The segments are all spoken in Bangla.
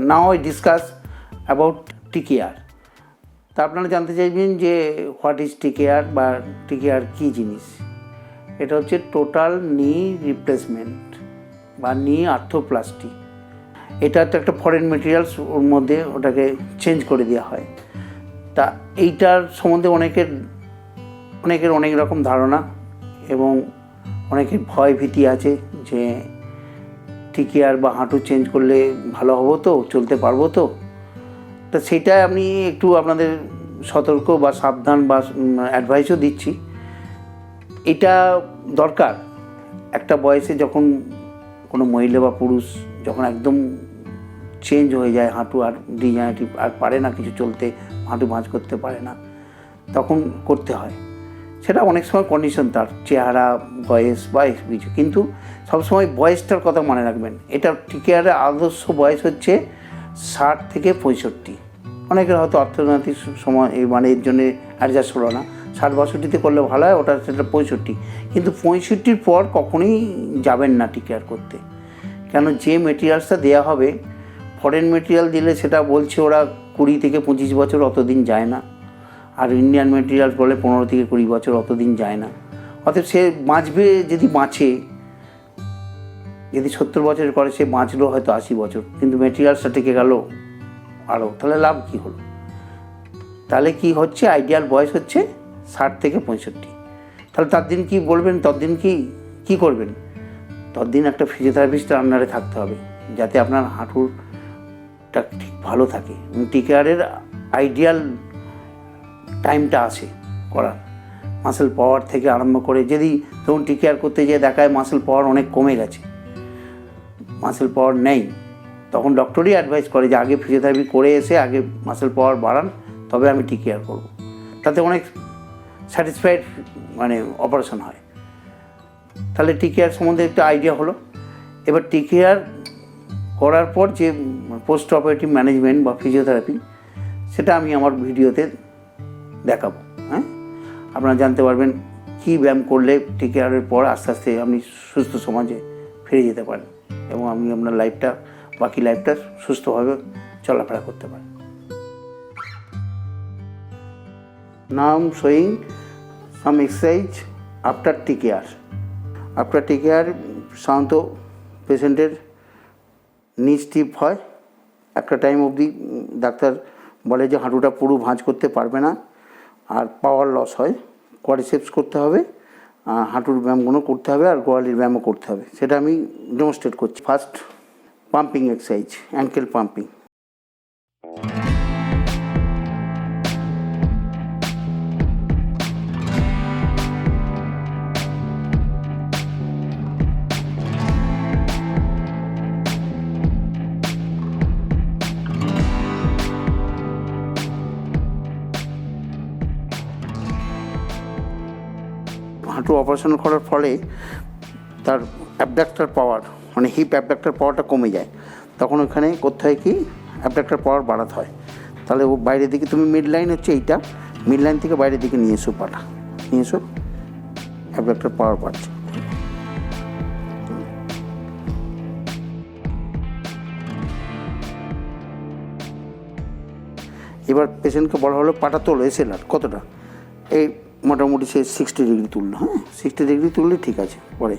Now I discuss about TKR। তা আপনারা জানতে চাইবেন যে হোয়াট ইজ TKR বা TKR কী জিনিস। এটা হচ্ছে টোটাল নি রিপ্লেসমেন্ট বা নি আর্থ্রোপ্লাস্টি। এটা তো একটা ফরেন মেটেরিয়ালস, ওর মধ্যে ওটাকে চেঞ্জ করে দেওয়া হয়। তা এইটার সম্বন্ধে অনেকের অনেক রকম ধারণা এবং অনেকের ভয় ভীতি আছে যে TKR বা হাঁটু চেঞ্জ করলে ভালো হবো তো, চলতে পারবো তো। তা সেটা আমি একটু আপনাদের সতর্ক বা সাবধান বা অ্যাডভাইসও দিচ্ছি। এটা দরকার একটা বয়সে, যখন কোনো মহিলা বা পুরুষ যখন একদম চেঞ্জ হয়ে যায়, হাঁটু আর ডিজেনারেটিভ আর পারে না কিছু চলতে, হাঁটু ভাঁজ করতে পারে না, তখন করতে হয়। সেটা অনেক সময় কন্ডিশন, তার চেহারা, বয়স বা কিছু, কিন্তু সবসময় বয়সটার কথা মনে রাখবেন। এটা TKR আদর্শ বয়স হচ্ছে 60 থেকে 65। অনেকের হয়তো অর্থনৈতিক সময় মানে এর জন্যে অ্যাডজাস্ট হলো না, 60-62তে করলে ভালো হয়, ওটা সেটা 65। কিন্তু 65-র পর কখনোই যাবেন না TKR করতে, কেন যে মেটেরিয়ালসটা দেওয়া হবে, ফরেন মেটেরিয়াল দিলে সেটা বলছে ওরা 20 থেকে 25 বছর অতদিন যায় না, আর ইন্ডিয়ান মেটেরিয়াল বলে 15 থেকে 20 বছর অতদিন যায় না। অতএব সে বাঁচবে, যদি বাঁচে, যদি 70 বছর করে, সে বাঁচলো হয়তো 80 বছর, কিন্তু মেটেরিয়ালসটা টিকে গেল আরও, তাহলে লাভ কী হলো? তাহলে কি হচ্ছে, আইডিয়াল বয়স হচ্ছে 60 থেকে 65। তাহলে তার দিন কী বলবেন, ততদিন কী করবেন? ততদিন একটা ফিজিওথেরাপিস্টের আন্ডারে থাকতে হবে, যাতে আপনার হাঁটুরটা ঠিক ভালো থাকে। TKR আইডিয়াল টাইমটা আসে করার, মাসেল পাওয়ার থেকে আরম্ভ করে। যদি ধরুন TKR করতে যেয়ে দেখায় মাসেল পাওয়ার অনেক কমে গেছে, মাসেল পাওয়ার নেই, তখন ডক্টরই অ্যাডভাইস করে যে আগে ফিজিওথেরাপি করে এসে আগে মাসেল পাওয়ার বাড়ান, তবে আমি TKR করব। তাতে অনেক স্যাটিসফাইড মানে অপারেশন হয়। তাহলে TKR সম্বন্ধে একটা আইডিয়া হলো। এবার TKR করার পর যে পোস্ট অপারেটিভ ম্যানেজমেন্ট বা ফিজিওথেরাপি, সেটা আমি আমার ভিডিওতে দেখাবো। হ্যাঁ, আপনারা জানতে পারবেন কী ব্যায়াম করলে TKR-এর পর আস্তে আস্তে আপনি সুস্থ সমাজে ফিরে যেতে পারেন এবং আপনি আপনার বাকি লাইফটা সুস্থভাবে চলাফেরা করতে পারেন। Now I am showing some exercise after TKR. After TKR সাধারণত পেশেন্টের নি স্টিফ হয়, একটা টাইম অবধি ডাক্তার বলে যে হাঁটুটা পুরো ভাঁজ করতে পারবে না, আর পাওয়ার লস হয়। কোয়াড্রিসেপস করতে হবে, হাঁটুর ব্যায়ামগুলো করতে হবে, আর গোড়ালির ব্যায়ামও করতে হবে। সেটা আমি ডেমনস্ট্রেট করছি। First pumping exercise, ankle pumping. হাঁটু অপারেশন করার ফলে তার অ্যাবডাক্টর পাওয়ার, মানে হিপ অ্যাবডাক্টর পাওয়ারটা কমে যায়, তখন ওখানে করতে হয় কি, অ্যাবডাক্টর পাওয়ার বাড়াতে হয়। তাহলে ও বাইরের দিকে, তুমি মিড লাইন হচ্ছে এইটা, মিড লাইন থেকে বাইরের দিকে নিয়ে এসো, পাটা নিয়ে এসো, অ্যাবডাক্টর পাওয়ার বাড়ছে। এবার পেশেন্টকে বলা হলো পাটা তোলো, SLR কতটা, এই মোটামুটি সে 60 ডিগ্রি তুললো। হ্যাঁ, 60 ডিগ্রি তুললে ঠিক আছে। পরে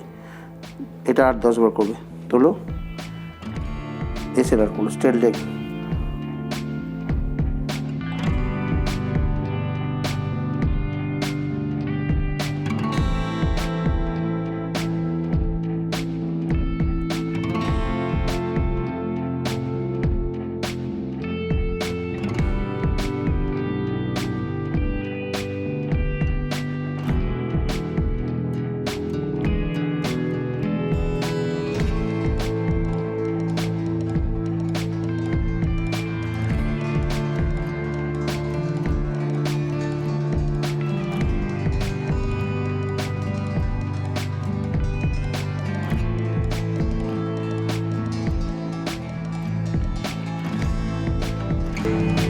এটা 8-10 বার করবে, তোলো, SLR করলো, স্ট্রেট লেগ। you.